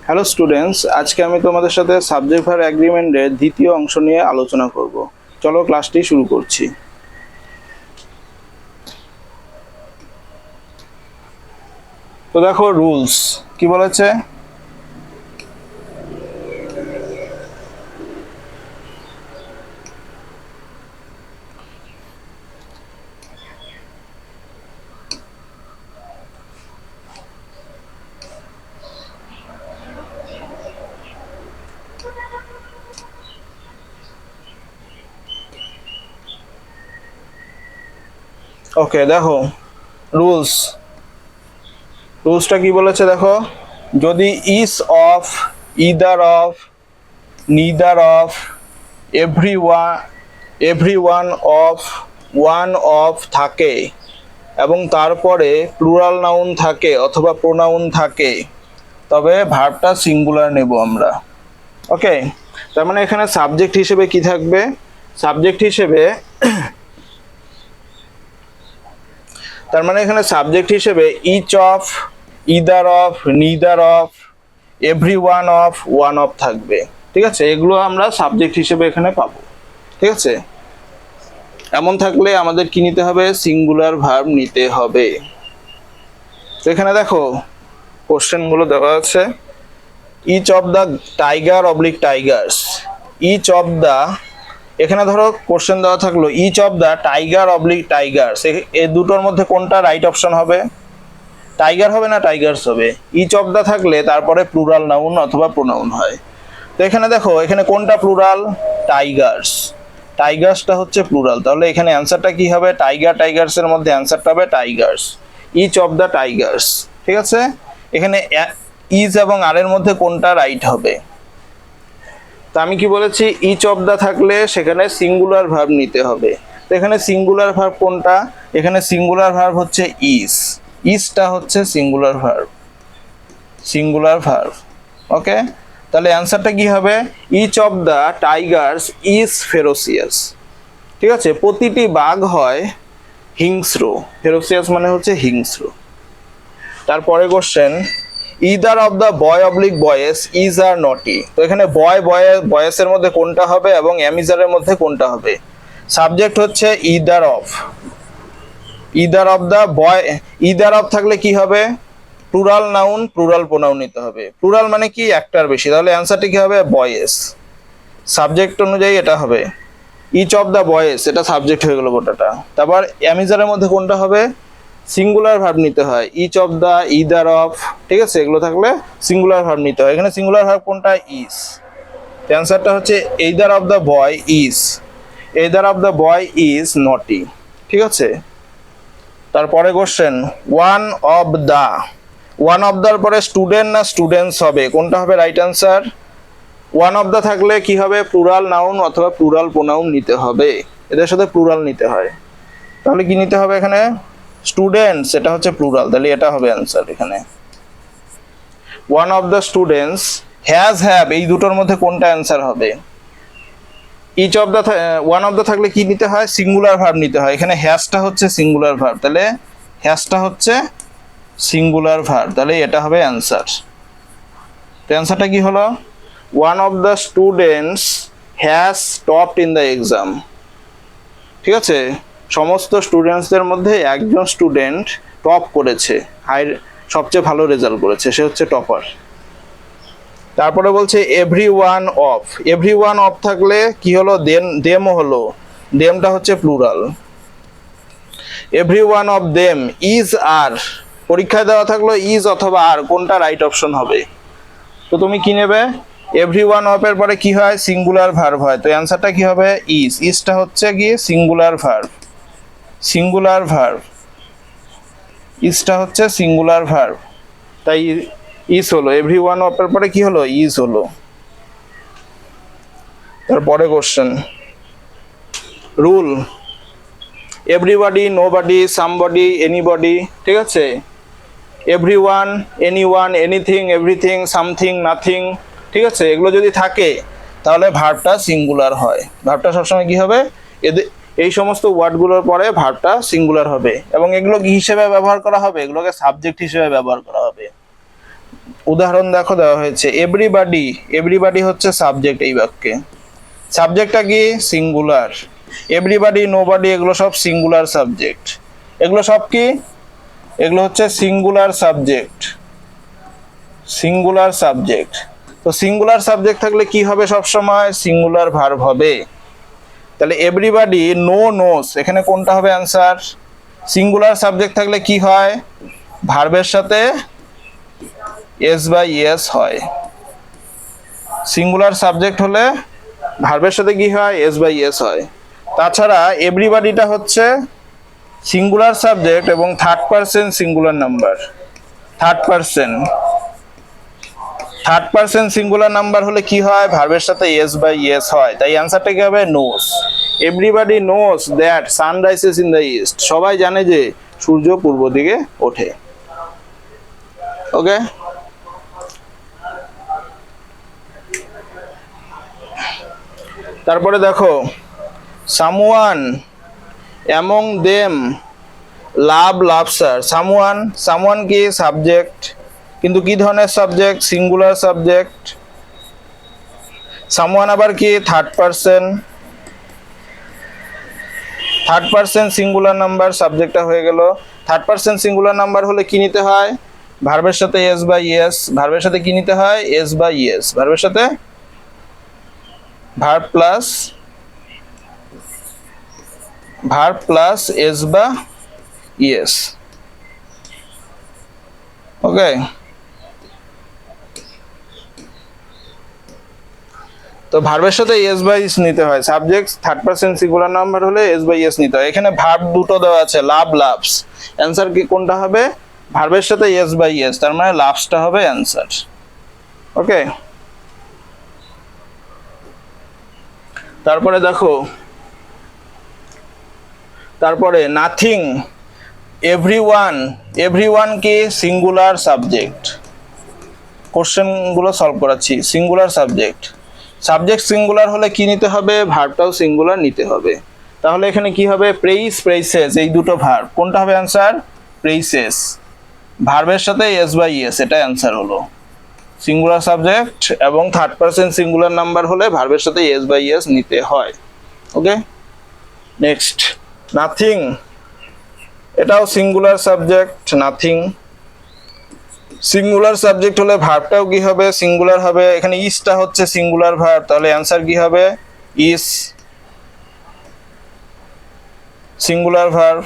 Hello students, আজকে আমি তোমাদের সাথে সাবজেক্ট ভার্ব এগ্রিমেন্টের দ্বিতীয় অংশ নিয়ে আলোচনা করব। চলো ক্লাসটি শুরু করছি। তো দেখো রুলস কি বলেছে। ওকে, দেখো রুলসটা কি বলেছে দেখো। যদি each of, either of, neither of, everyone of, one of থাকে এবং তারপরে প্লুরাল নাউন থাকে অথবা প্রোনাউন থাকে, তবে ভার্বটা সিঙ্গুলার নেব আমরা। ওকে, তার মানে এখানে সাবজেক্ট হিসেবে কি থাকবে? সাবজেক্ট হিসেবে each of, either of, neither of, everyone of, one of থাকবে। ঠিক আছে, এগুলো আমরা সাবজেক্ট হিসেবে এখানে পাবো। ঠিক আছে, এমন থাকলে আমাদের কি নিতে হবে? সিঙ্গুলার ভার্ব নিতে হবে। তো এখানে দেখো কোশ্চেনগুলো দেওয়া আছে। Each of the tiger oblique tigers, each of the, এখানে ধরো কোশ্চেন দেওয়া থাকলো each of the tiger oblique tigers, এই দুটোর মধ্যে কোনটা রাইট অপশন হবে? টাইগার হবে না টাইগার্স হবে? ইচ অফ দ্য থাকলে তারপরে প্লুরাল নাউন অথবা প্রোনাউন হয়। তো এখানে দেখো এখানে কোনটা প্লুরাল? টাইগার্স। টাইগার্সটা হচ্ছে প্লুরাল, তাহলে এখানে অ্যান্সারটা কি হবে? টাইগার্স এর মধ্যে অ্যান্সারটা হবে tigers, each of the tigers. ঠিক আছে, এখানে ইজ এবং আর এর মধ্যে কোনটা রাইট হবে? তা আমি কি বলেছি? ইচ অফ দ্য থাকলে সেখানে সিঙ্গুলার ভার্ব নিতে হবে। তো এখানে সিঙ্গুলার ভার্ব কোনটা? এখানে সিঙ্গুলার ভার্ব হচ্ছে ইজটা হচ্ছে সিঙ্গুলার ভার্ব। ওকে, তাহলে অ্যান্সারটা কি হবে? Each of the tigers is ferocious. ঠিক আছে, প্রতিটি বাঘ হয় হিংস্র। ফেরোসিয়াস মানে হচ্ছে হিংস্র। তারপরে question, either of the boy oblique বয়েস ইজ আর নটি। তো এখানে বয়েসের মধ্যে কোনটা হবে এবং অ্যামিজারের মধ্যে কোনটা হবে? সাবজেক্ট হচ্ছে either of the boy. Either of থাকলে কি হবে? প্লুরাল নাউন প্লুরাল প্রোনাউন নিতে হবে। প্লুরাল মানে কি? একটার বেশি, তাহলে অ্যান্সারটি কি হবে? বয়েস। সাবজেক্ট অনুযায়ী এটা হবে ইচ অফ দ্য বয়েস, এটা সাবজেক্ট হয়ে গেল গোটাটা। তারপর অ্যামিজারের মধ্যে কোনটা হবে? সিঙ্গুলার ভার্ব নিতে হয়, each of the, either of. ঠিক আছে, এগুলো থাকলে সিঙ্গুলার ভার্ব নিতে হয়। এখানে সিঙ্গুলার ভার্ব কোনটা? ইজ। অ্যান্সারটা হচ্ছে either of the boy is নটি। ঠিক আছে, তারপরে কোশ্চেন, ওয়ান অফ দ্যার পরে স্টুডেন্ট না স্টুডেন্টস হবে, কোনটা হবে right answer? One of the থাকলে কি হবে? প্লুরাল নাউন অথবা প্লুরাল প্রোনাউন নিতে হবে, এদের সাথে প্লুরাল নিতে হয়। তাহলে কি নিতে হবে এখানে? স্টুডেন্টস, এটা হচ্ছে প্লুরাল, তাহলে এটা হবে অ্যান্সার এখানে। One of the students have, এই দুটোর মধ্যে কোনটা অ্যান্সার হবে? Each of the, one of the থাকলে কি নিতে হয়? সিঙ্গুলার ভার্ব নিতে হয়। এখানে হ্যাজটা হচ্ছে সিঙ্গুলার ভার্ব, তাহলে হ্যাজটা হচ্ছে সিঙ্গুলার ভার্ব, তাহলে এটা হবে অ্যান্সার। তো অ্যান্সারটা কি হলো? One of the students has topped in the exam. ঠিক আছে, সমস্ত স্টুডেন্টসদের মধ্যে একজন স্টুডেন্ট টপ করেছে, সবচেয়ে ভালো রেজাল্ট করেছে, সে হচ্ছে টপার। তারপরে বলছে এভরিওয়ান অফ থাকলে কি হলো? দেমও হলো, দেমটা হচ্ছে plural. Everyone of them is are, পরীক্ষায় দেওয়া থাকলো ইজ অথবা আর, কোনটা রাইট অপশন হবে? তো তুমি কি নেবে? এভরিওয়ান অফ এর পরে কি হয়? সিঙ্গুলার ভার্ব হয়, তো অ্যান্সারটা কি হবে? ইজটা হচ্ছে কি? Singular verb. ইজটা হচ্ছে সিঙ্গুলার ভার্ব, তাই ইজ হলো। এভরিওয়ান অফ এর পরে কি হলো? ইজ হলো। তারপরে question, rule everybody, nobody, somebody, anybody. ঠিক আছে, everyone, anyone, anything, everything, something, nothing. ঠিক আছে, এগুলো যদি থাকে তাহলে ভার্বটা সিঙ্গুলার হয়। ভার্বটা সবসময় কি হবে? এই সমস্ত ওয়ার্ডগুলোর পরে ভার্বটা সিঙ্গুলার হবে এবং এগুলো কি হিসেবে ব্যবহার করা হবে? এগুলোকে সাবজেক্ট হিসেবে ব্যবহার করা হবে। উদাহরণ দেখো দেওয়া হয়েছে, এভরিবাডি, এভরিবাডি হচ্ছে সাবজেক্ট এই বাক্যে। সাবজেক্টটা কি? সিঙ্গুলার। এভরিবাডি, নোবডি এগুলো সব সিঙ্গুলার সাবজেক্ট। এগুলো সব কি? এগুলো হচ্ছে সিঙ্গুলার সাবজেক্ট, সিঙ্গুলার সাবজেক্ট। তো সিঙ্গুলার সাবজেক্ট থাকলে কি হবে? সব সময় সিঙ্গুলার ভার্ব হবে। তাহলে এভরিবাডি নো নোস, এখানে কোনটা হবে অ্যান্সার? সিঙ্গুলার সাবজেক্ট থাকলে কি হয়? ভার্বের সাথে এস বাই এস হয়। সিঙ্গুলার সাবজেক্ট হলে ভার্বের সাথে কি হয়? এস বাই এস হয়। তাছাড়া এভরিবাডিটা হচ্ছে সিঙ্গুলার সাবজেক্ট এবং third person singular number. Third person singular number হলে কি হয়? ভার্বের সাথে এস বাই এস হয়। তাই অ্যান্সারটা কি হবে? Knows. Everybody knows that sun rises in the east, সবাই জানে যে সূর্য পূর্ব দিকে ওঠে। ওকে, তারপরে দেখো সামওয়ান অ্যামং দেম লাভ লাভসার। সামওয়ান, সামওয়ান কি? সাবজেক্ট, কিন্তু কি ধরনের সাবজেক্ট? Singular subject. সামওয়ান আবার কি? Third person. Third person singular number, সাবজেক্টটা হয়ে গেল। থার্ড পারসন সিঙ্গুলার নাম্বার হলে কি নিতে হয়? ভার্বের সাথে এস বাই এস। ভার্বের সাথে কি নিতে হয়? S by S. ভার্বের সাথে ভার্ব প্লাস এস বা ইয়েস। ওকে, তো ভার্বের সাথে এস বাই এস নিতে হয়। Subject third person singular number হলে এস বাই এস নিতে হয়। এখানে ভার্ব দুটো দেওয়া আছে, লাভ লাভস। অ্যান্সার কি কোনটা হবে? ভার্বের সাথে এস বাই এস, তার মানে লাভসটা হবে অ্যান্সার। ওকে, তারপরে দেখো, তারপরে নাথিং, এভরিওয়ান, এভরিওয়ান কি? Singular subject. কোশ্চেনগুলো সলভ করাচ্ছি। সিঙ্গুলার সাবজেক্ট, সাবজেক্ট সিঙ্গুলার হলে কি নিতে হবে? ভার্বটাও সিঙ্গুলার নিতে হবে। তাহলে এখানে কি হবে? প্রেইস, প্রেইসেস, এই দুটো ভার্ব। কোনটা হবে অ্যান্সার? প্রেইসেস। ভার্বের সাথে এস বাই এস, এটা অ্যান্সার হলো। সিঙ্গুলার সাবজেক্ট এবং থার্ড পারসন সিঙ্গুলার নাম্বার হলে ভার্বের সাথে এস বাই এস নিতে হয়। ওকে, নেক্সট নাথিং, এটাও singular subject. Nothing singular subject হলে ভার্বটাও কি হবে? সিঙ্গুলার হবে। এখানে ইসটা হচ্ছে সিঙ্গুলার ভার্ব, তাহলে অ্যান্সার কি হবে? Is. Singular verb,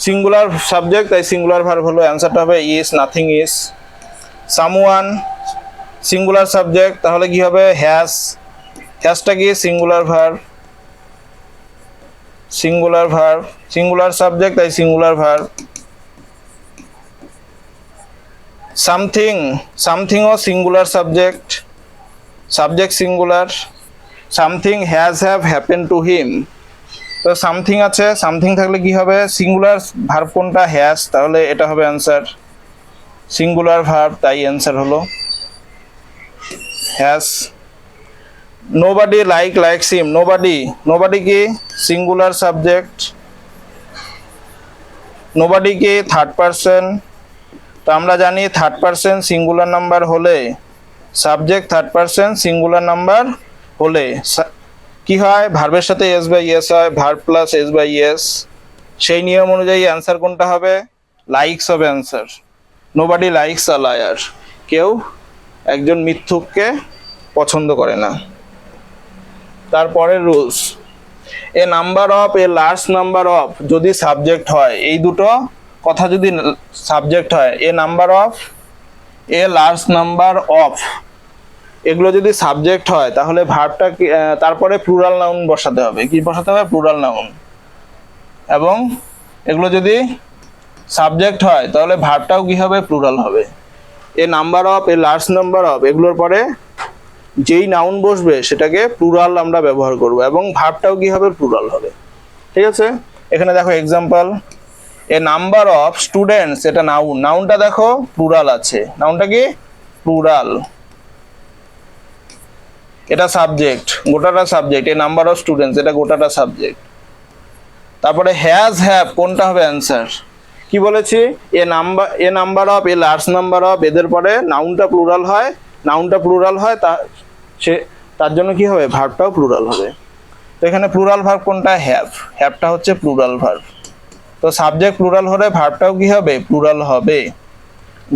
singular subject, তাই সিঙ্গুলার ভার্ব হলো, অ্যান্সারটা হবে is, nothing is. Someone singular subject, তাহলে কি হবে? হ্যাজ। হ্যাজটা কি? Singular verb, singular verb, singular subject, তাই সিঙ্গুলার ভার্ব। সামথিং, সামথিংও singular subject, subject singular. Something has have happen to him, তো সামথিং আছে, সামথিং থাকলে কি হবে? সিঙ্গুলার ভার্ব কোনটা? হ্যাজ, তাহলে এটা হবে অ্যান্সার। সিঙ্গুলার ভার্ব, তাই অ্যান্সার হলো has. Nobody likes him, nobody, nobody কি? Singular subject. নোবডি কি? Third person. তো আমরা জানি থার্ড পারসন সিঙ্গুলার নাম্বার হলে, subject third person singular number হলে কি হয়? ভার্বের সাথে এস বাই এস হয়, verb plus S by S. সেই নিয়ম অনুযায়ী অ্যান্সার কোনটা হবে? লাইকস হবে answer. Nobody likes a liar, কেউ একজন মিথ্যুককে পছন্দ করে না। তারপরে rules, a number of, a large number of যদি সাবজেক্ট হয়, এই দুটো কথা যদি সাবজেক্ট হয়, a number of, a large number of, এগুলো যদি সাবজেক্ট হয় তাহলে ভার্বটা তারপরে প্লুরাল নাউন বসাতে হবে। কি বসাতে হবে? Plural noun. এবং এগুলো যদি সাবজেক্ট হয় তাহলে ভার্বটাও কি হবে? প্লুরাল হবে। A number of, a large number of, এগুলোর পরে যেই নাউন বসবে সেটাকে প্লুরাল আমরা ব্যবহার করব এবং ভার্বটাও কি হবে? প্লুরাল হবে। ঠিক আছে, এখানে দেখো example, a number of students, এটা নাউন, নাউনটা দেখো প্লুরাল আছে, নাউনটা কি? প্লুরাল। এটা সাবজেক্ট, গোটাটা subject, a number of students, এটা গোটাটা সাবজেক্ট। তারপরে হ্যাজ হ্যাভ কোনটা হবে অ্যান্সার? কি বলেছি, a number of, a large number of, এদের পরে নাউনটা প্লুরাল হয়, তার জন্য কি হবে, ভার্বটাও প্লুরাল হবে। তো এখানে প্লুরাল ভার্ব কোনটা, হ্যাভটা হচ্ছে প্লুরাল ভার্ব। তো সাবজেক্ট প্লুরাল হলে ভার্বটাও কি হবে, প্লুরাল হবে।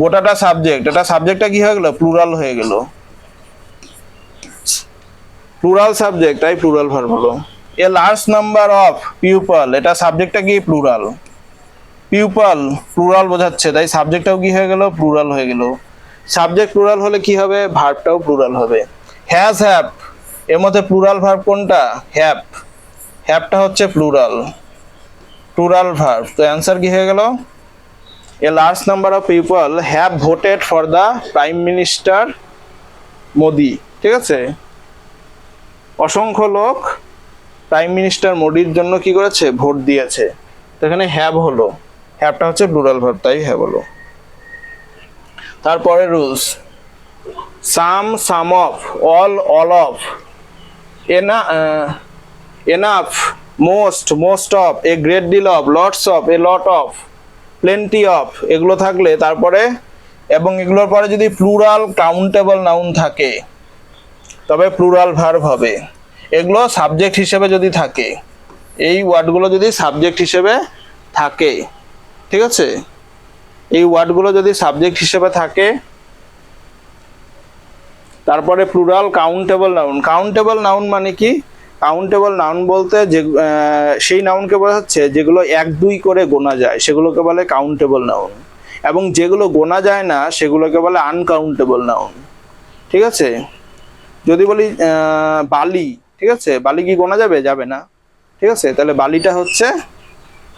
গোটাটা সাবজেক্ট, এটা সাবজেক্টটা কি হয়ে গেল, প্লুরাল হয়ে গেল, প্লুরাল সাবজেক্ট, তাই প্লুরাল ভার্ব হলো। এ লার্জ নাম্বার অফ পিপল, এটা সাবজেক্টটা কি, প্লুরাল, পিপল প্লুরাল বোঝাচ্ছে, তাই সাবজেক্টটাও কি হয়ে গেল, প্লুরাল হয়ে গেল। সাবজেক্ট প্লুরাল হলে কি হবে, ভার্বটাও প্লুরাল হবে। হ্যাভ, এর মধ্যে প্লুরাল ভার্ব কোনটা, হ্যাভটা হচ্ছে প্লুরাল ভার্ব। তো অ্যান্সার কি হয়ে গেল, এ large number of people have voted for the prime minister Modi. ঠিক আছে, অসংখ্য লোক প্রাইম মিনিস্টার মোদির জন্য কি করেছে, ভোট দিয়েছে। তো এখানে হ্যাভ হলো, হ্যাভটা হচ্ছে প্লুরাল ভার্ব, তাই হ্যাভ হলো। তারপরে rules, some of, all of, enough, most of, a great deal of, lots of, a lot of, plenty of, এগুলো থাকলে তারপরে, এবং এগুলোর পরে যদি প্লুরাল কাউন্টেবল নাউন থাকে তবে প্লুরাল ভার্ব হবে। এগুলো সাবজেক্ট হিসেবে যদি থাকে, এই ওয়ার্ডগুলো যদি সাবজেক্ট হিসেবে থাকে, ঠিক আছে, এই ওয়ার্ডগুলো যদি সাবজেক্ট হিসেবে থাকে, তারপরে প্লুরাল কাউন্টেবল নাউন মানে কি, কাউন্টেবল নাউন বলতে যে সেই নাউনকে বোঝাচ্ছে যেগুলো 1-2 করে গোনা যায় সেগুলোকে বলে কাউন্টেবল নাউন, এবং যেগুলো গোনা যায় না সেগুলোকে বলে আনকাউন্টেবল নাউন। ঠিক আছে, যদি বলি বালি, ঠিক আছে, বালি কি গোনা যাবে, যাবে না, ঠিক আছে, তাহলে বালিটা হচ্ছে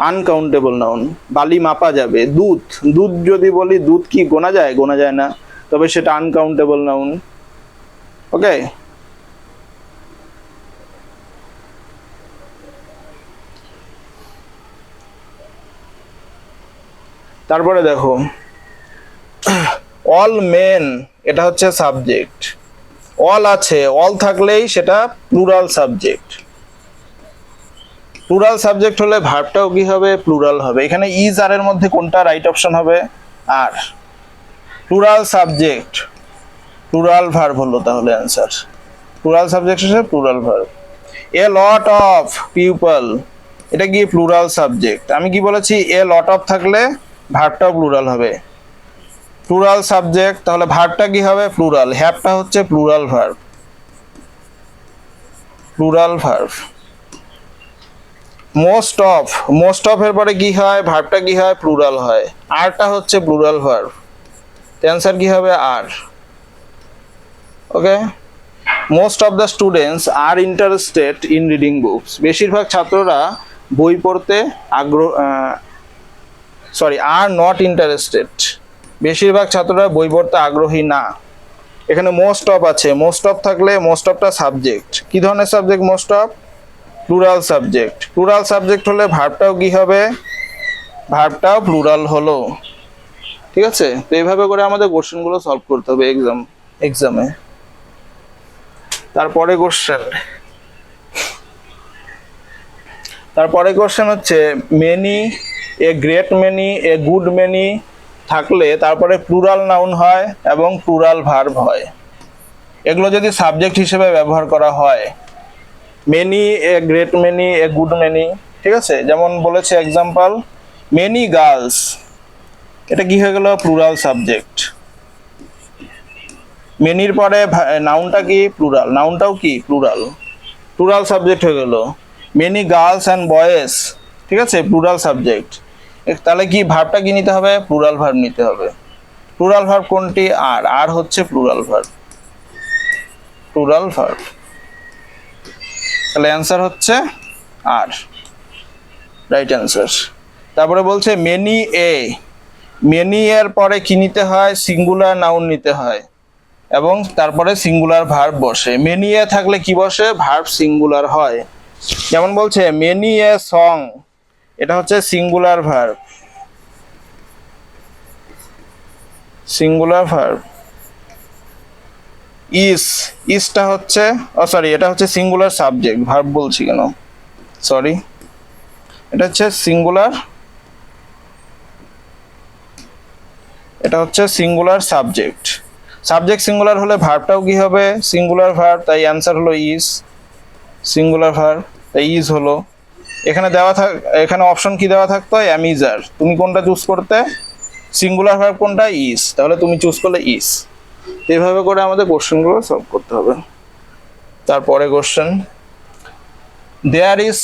আনকাউন্টেবল নাউন, বালি মাপা যাবে। দুধ যদি বলি, দুধ কি গোনা যায়, গোনা যায় না, তবে সেটা আনকাউন্টেবল নাউন। ওকে, তারপরে দেখো, অল মেন, এটা হচ্ছে সাবজেক্ট, অল আছে, অল থাকলেই সেটা প্লুরাল সাবজেক্ট। প্লুরাল সাবজেক্ট হলে ভার্বটাও কি হবে, প্লুরাল হবে। এখানে ইজ আর এর মধ্যে কোনটা রাইট অপশন হবে, আর। প্লুরাল সাবজেক্ট প্লুরাল ভার্ব হলো তাহলে অ্যান্সার, প্লুরাল সাবজেক্ট হচ্ছে plural verb. A lot of people, এটা কি প্লুরাল সাবজেক্ট, আমি কি বলেছি, এ লট অফ থাকলে ভার্বটাও প্লুরাল হবে, প্লুরাল সাবজেক্ট, তাহলে ভার্বটা কি হবে, প্লুরাল, হ্যাভটা হচ্ছে প্লুরাল ভার্ব। মোস্ট অফ এর পরে কি হয়, ভার্বটা কি হয়, প্লুরাল হয়, আরটা হচ্ছে প্লুরাল ভার্ব, অ্যান্সার কি হবে, are. Okay, most of the students are interested in reading books, বেশিরভাগ ছাত্ররা বই পড়তে আর নট ইন্টারেস্টেড, বেশিরভাগ ছাত্ররা বই পড়তে আগ্রহী না। এখানে মোস্ট অফ আছে, মোস্ট অফ থাকলে মোস্ট অফটা সাবজেক্ট, কি ধরনের subject, most of plural subject হলে ভার্বটাও কি হবে, ভার্বটাও প্লুরাল হলো। ঠিক আছে, তো এইভাবে করে আমাদের কোশ্চেনগুলো সলভ করতে হবে এক্সামে। তারপরে কোশ্চেন হচ্ছে many, a great many, a good many থাকলে তারপরে প্লুরাল নাউন হয় এবং প্লুরাল ভার্ব হয়। এগুলো যদি সাবজেক্ট হিসেবে ব্যবহার করা হয়, many, a great many, a good many, ঠিক আছে, যেমন বলেছে এক্সাম্পল, মেনি গার্লস, এটা কি হয়ে গেল, প্লুরাল সাবজেক্ট। মেনির পরে নাউনটা কি, প্লুরাল, নাউনটাও কি প্লুরাল সাবজেক্ট হয়ে গেল। মেনি গার্লস অ্যান্ড বয়েজ, ঠিক আছে, প্লুরাল সাবজেক্ট, তাহলে কি ভার্বটা কি নিতে হবে, প্লুরাল ভার্ব নিতে হবে। প্লুরাল ভার্ব কোনটি, আর হচ্ছে প্লুরাল ভার্ব, তাহলে অ্যান্সার হচ্ছে আর, রাইট অ্যান্সার। তারপরে বলছে মেনি এর পরে কি নিতে হয়, সিঙ্গুলার নাউন নিতে হয়, এবং তারপরে সিঙ্গুলার ভার্ব বসে। মেনি এ থাকলে কি বসে, ভার্ব সিঙ্গুলার হয়। যেমন বলছে মেনি এ সং, এটা হচ্ছে সিঙ্গুলার ভার্ব, ইসটা হচ্ছে, এটা হচ্ছে সিঙ্গুলার সাবজেক্ট, ভার্ব বলছি কেন, এটা হচ্ছে সিঙ্গুলার এটা হচ্ছে সিঙ্গুলার সাবজেক্ট। সাবজেক্ট সিঙ্গুলার হলে ভার্বটাও কি হবে? সিঙ্গুলার ভার্ব, তাই অ্যান্সার হলো ইজ। সিঙ্গুলার ভার্ব, তাই ইজ হলো। এখানে এখানে অপশন কি দেওয়া থাকতো? অ্যাম, ইজ, আর। তুমি কোনটা চুজ করতে? সিঙ্গুলার ভার্ব কোনটা? ইজ। তাহলে তুমি চুজ করলে ইজ। এভাবে করে আমাদের কোশ্চেনগুলো সলভ করতে হবে। তারপরে কোশ্চেন, দেয়ার ইজ,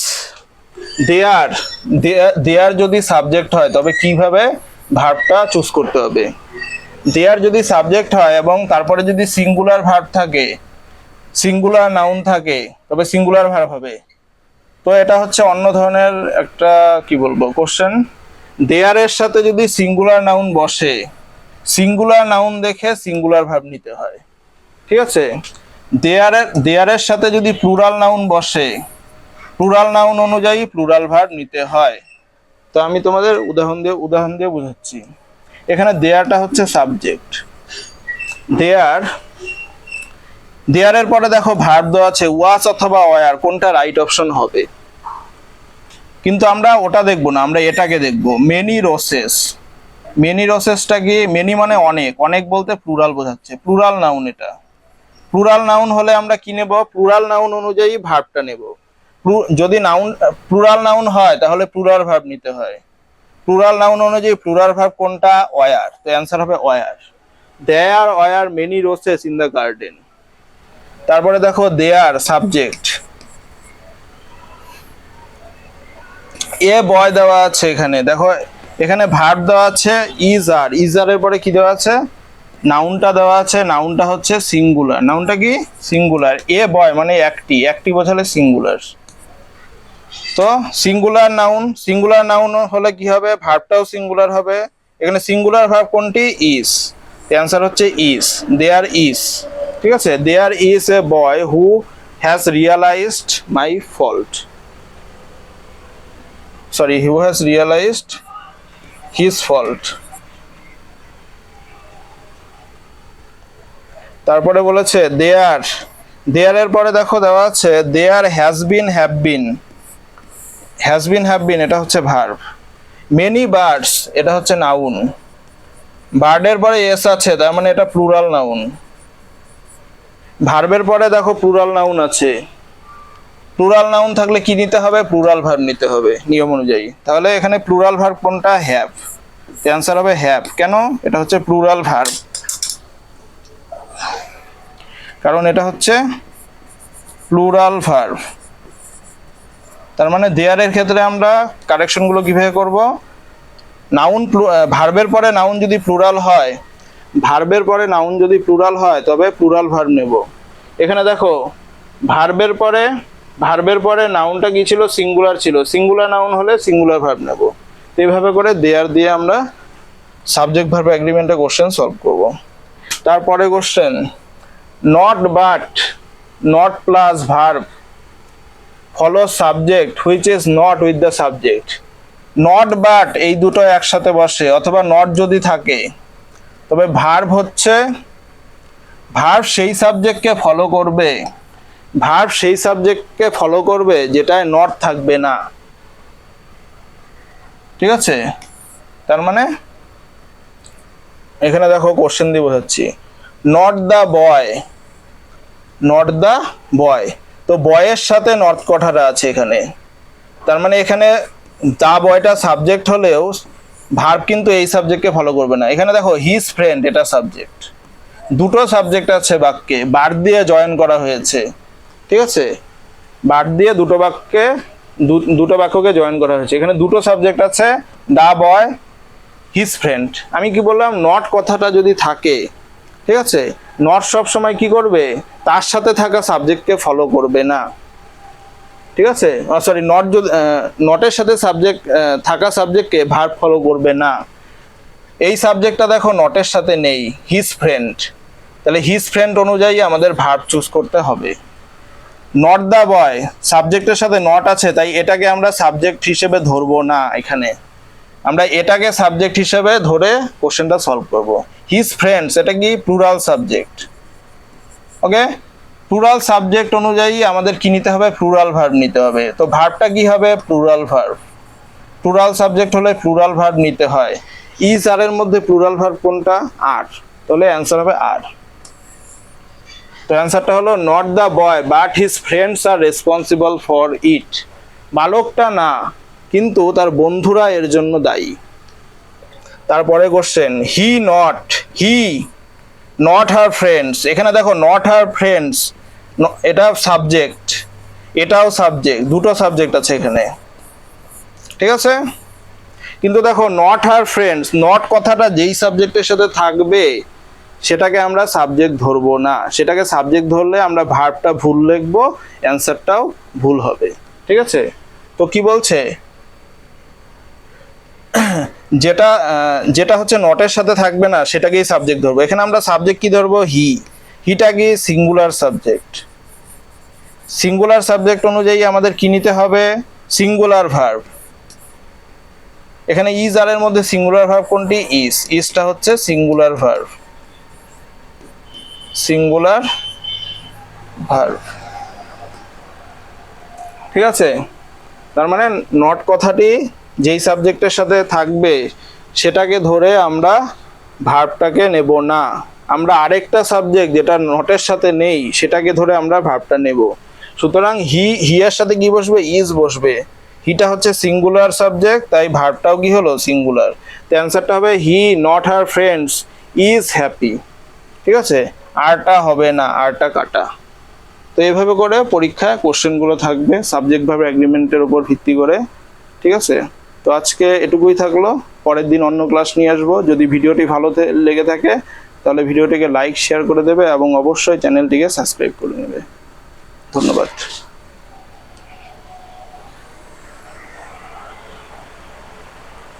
দেয়ার যদি সাবজেক্ট হয় তবে কিভাবে ভার্বটা চুজ করতে হবে? দেয়ার যদি সাবজেক্ট হয় এবং তারপরে যদি সিঙ্গুলার ভার্ব থাকে, সিঙ্গুলার নাউন থাকে, তবে সিঙ্গুলার ভার্ব হবে। তো এটা হচ্ছে অন্য ধরনের একটা কি বলবো কোশ্চেন। দেয়ারের সাথে যদি সিঙ্গুলার নাউন বসে, সিঙ্গুলার নাউন দেখে সিঙ্গুলার ভার্ব নিতে হয়। ঠিক আছে? দেয়ারের সাথে যদি প্লুরাল নাউন বসে, প্লুরাল নাউন অনুযায়ী প্লুরাল ভার্ব নিতে হয়। তো আমি তোমাদের উদাহরণ দিয়ে বোঝাচ্ছি। এখানে দেয়ারটা হচ্ছে সাবজেক্ট। দেয়ারের পরে দেখো ভার্ব দেওয়া আছে ওয়াজ অথবা ওয়ার, কোনটা রাইট অপশন হবে? কিন্তু আমরা ওটা দেখবো না, আমরা এটাকে দেখবো। Many roses. মেনি রোসেসটা কি? মেনি মানে অনেক, অনেক বলতে প্লুরাল বোঝাচ্ছে, প্লুরাল নাউন এটা। প্লুরাল নাউন হলে আমরা কি নেব? প্লুরাল নাউন অনুযায়ী ভার্বটা নেব। যদি প্লুরাল নাউন হয় তাহলে প্লুরাল ভার্ব নিতে হয়। প্লুরাল নাউন অনুযায়ী প্লুরাল ভার্ব কোনটা? ওয়ার। তো অ্যান্সার হবে were. There were many roses in the garden. তারপরে দেখো দেয়ার সাবজেক্ট, এ বয় দেওয়া আছে। এখানে দেখো, এখানে ভার্ব দেওয়া আছে ইজ আর। ইজ আর এর পরে কি দেওয়া আছে? নাউনটা দেওয়া আছে। নাউনটা হচ্ছে সিঙ্গুলার। নাউনটা কি? সিঙ্গুলার। এ বয় মানে একটি বোঝালে সিঙ্গুলার। তো সিঙ্গুলার নাউন হলে কি হবে? ভার্বটাও সিঙ্গুলার হবে। এখানে সিঙ্গুলার ভার্ব কোনটি? ইজ। অ্যান্সার হচ্ছে ইজ। There is. ঠিক আছে? There is a boy who has realized my fault. Sorry, who has realized his fault. তারপরে বলেছে দেয়ারের পরে দেখো দেওয়া আছে there has been, have been. Has been, have been এটা হচ্ছে ভার্ব। মেনি বার্ডস এটা হচ্ছে নাউন। বার্ডের পরে এস আছে, তার মানে এটা প্লুরাল নাউন। ভার্বের পরে দেখো প্লুরাল নাউন আছে। প্লুরাল নাউন থাকলে কি নিতে হবে? প্লুরাল ভার্ব নিতে হবে নিয়ম অনুযায়ী। তাহলে এখানে প্লুরাল ভার্ব কোনটা? হ্যাভ। অ্যান্সার হবে হ্যাভ। কেন? এটা হচ্ছে প্লুরাল ভার্ব, কারণ এটা হচ্ছে প্লুরাল ভার্ব। তার মানে দেয়ারের ক্ষেত্রে আমরা কারেকশনগুলো কিভাবে করব? ভার্বের পরে নাউন যদি প্লুরাল হয়, তবে প্লুরাল ভার্ব নেব। এখানে দেখো ভার্বের পরে নাউনটা কি ছিল? সিঙ্গুলার ছিল। সিঙ্গুলার নাউন হলে সিঙ্গুলার ভার্ব নেব। এইভাবে করে দেয়ার দিয়ে আমরা সাবজেক্ট ভার্ব এগ্রিমেন্টে কোশ্চেন সলভ করব। তারপরে question, not but, not plus verb follows subject which is not with the subject. Not but এই দুটো একসাথে বসে অথবা নট যদি থাকে, তবে ভার্ব সেই সাবজেক্টকে ফলো করবে, যেটায় নট থাকবে না। ঠিক আছে? তার মানে এখানে দেখো কোশ্চেন দিয়ে বোঝাচ্ছি। নট দ্য বয়, তো বয়ের সাথে নট কথাটা আছে এখানে। তার মানে এখানে দা বয়টা সাবজেক্ট হলেও ভার্ব কিন্তু এই সাবজেক্টকে ফলো করবে না। এখানে দেখো হিজ ফ্রেন্ড এটা সাবজেক্ট। দুটো সাবজেক্ট আছে বাক্যে, বার্ড দিয়ে জয়েন করা হয়েছে। ঠিক আছে? বার্ড দিয়ে দুটো বাক্যকে জয়েন করা হয়েছে। এখানে দুটো সাবজেক্ট আছে, দা বয়, হিজ ফ্রেন্ড। আমি কি বললাম? নট কথাটা যদি থাকে, ঠিক আছে, নট সব সময় কি করবে? তার সাথে থাকা সাবজেক্টকে ফলো করবে না। ঠিক আছে? সরি, নটের সাথে থাকা সাবজেক্টকে ভার্ব ফলো করবে না। এই সাবজেক্টটা দেখো নটের সাথে নেই, হিজ ফ্রেন্ড। তাহলে হিজ ফ্রেন্ড অনুযায়ী আমাদের ভার্ব চুজ করতে হবে। নট দ্য বয়, সাবজেক্টের সাথে নট আছে, তাই এটাকে আমরা সাবজেক্ট হিসেবে ধরবো না। এখানে আমরা এটাকে সাবজেক্ট হিসেবে ধরে কোশ্চেনটা সলভ করব। হিজ ফ্রেন্ডস এটা কি? Plural subject. Okay? Plural subject অনুযায়ী আমাদের কি নিতে হবে? প্লুরাল ভার্ব নিতে হবে। তো ভার্বটা কি হবে? Plural verb. প্লুরাল সাবজেক্ট হলে প্লুরাল ভার্ব নিতে হয়। ইজ আর এর মধ্যে প্লুরাল ভার্ব কোনটা? আর। তাহলে অ্যান্সার হবে আর। তো অ্যান্সারটা হলো not the boy but his friends are responsible for it. বালকটা না, কিন্তু তার বন্ধুরা এর জন্য দায়ী। তারপরে question, he not her friends. এখানে দেখো নট হার ফ্রেন্ডস, এটা সাবজেক্ট, এটাও সাবজেক্ট, দুটো সাবজেক্ট আছে এখানে, ঠিক আছে। কিন্তু দেখো নট হার ফ্রেন্ডস, নট কথাটা যেই সাবজেক্টের সাথে থাকবে সেটাকে আমরা সাবজেক্ট ধরবো না। সেটাকে সাবজেক্ট ধরলে আমরা ভার্বটা ভুল লিখবো, অ্যান্সারটাও ভুল হবে, ঠিক আছে। তো কি বলছে, যেটা হচ্ছে নটের সাথে থাকবে না সেটাকেই সাবজেক্ট ধরবো। এখানে আমরা সাবজেক্ট কি ধরবো? হিটা কি সিঙ্গুলার সাবজেক্ট। সিঙ্গুলার সাবজেক্ট অনুযায়ী আমাদের কি নিতে হবে? Singular verb. এখানে ইজ আর এর মধ্যে সিঙ্গুলার ভার্ব কোনটি? ইজটা হচ্ছে সিঙ্গুলার ভার্ব, সিঙ্গুলার ভার্ব, ঠিক আছে। তার মানে নট কথাটি যেই সাবজেক্টের সাথে থাকবে সেটাকে ধরে আমরা ভার্বটাকে নেব না। আমরা আরেকটা সাবজেক্ট যেটা নটের সাথে নেই সেটাকে ধরে আমরা ভার্বটা নেব। সুতরাং হি এর সাথে কি বসবে? ইজ বসবে। হিটা হচ্ছে সিঙ্গুলার সাবজেক্ট, তাই ভার্বটাও কি হলো? সিঙ্গুলার। তো অ্যান্সারটা হবে হি not her friends is happy, ঠিক আছে। আরটা হবে না, আরটা কাটা। তো এইভাবে করে পরীক্ষায় কোশ্চেনগুলো থাকবে সাবজেক্ট ভার্ব এগ্রিমেন্টের উপর ভিত্তি করে, ঠিক আছে। তো আজকে এটুকুই থাকলো, পরের দিন অন্য ক্লাস নিয়ে আসবো। যদি ভিডিওটি ভালো লেগে থাকে তাহলে ভিডিওটিকে লাইক শেয়ার করে দেবে এবং অবশ্যই চ্যানেলটিকে সাবস্ক্রাইব করে নেবে। ধন্যবাদ।